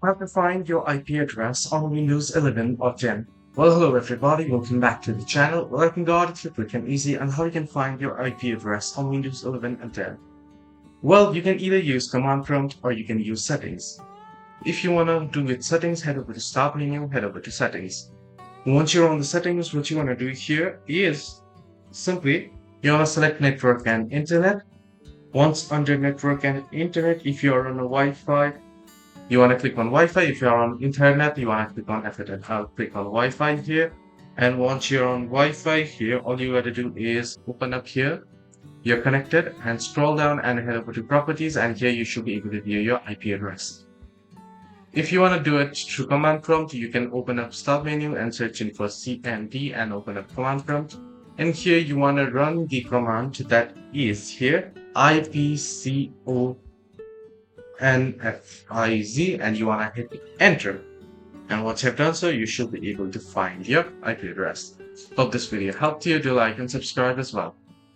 How to find your IP address on Windows 11 or 10. Well, hello everybody, welcome back to the channel. Well, I can go it quick and easy on how you can find your IP address on Windows 11 and 10. Well, you can either use command prompt or you can use settings. If you want to do with settings, head over to Start menu, head over to settings. Once you're on the settings, what you want to do here is simply you want to select network and internet. Once under network and internet, if you're on a Wi-Fi, you want to click on Wi-Fi. If you're on internet, you want to click on Ethernet. I'll click on Wi-Fi here. And once you're on Wi-Fi here, all you got to do is open up here. You're connected and scroll down and head over to properties, and here you should be able to view your IP address. If you want to do it through command prompt, you can open up Start menu and search in for CMD and open up command prompt. And here you want to run the command that is here ipconfig, and you want to hit enter. And once you have done so, you should be able to find your IP address. Hope this video helped you. Do like and subscribe as well.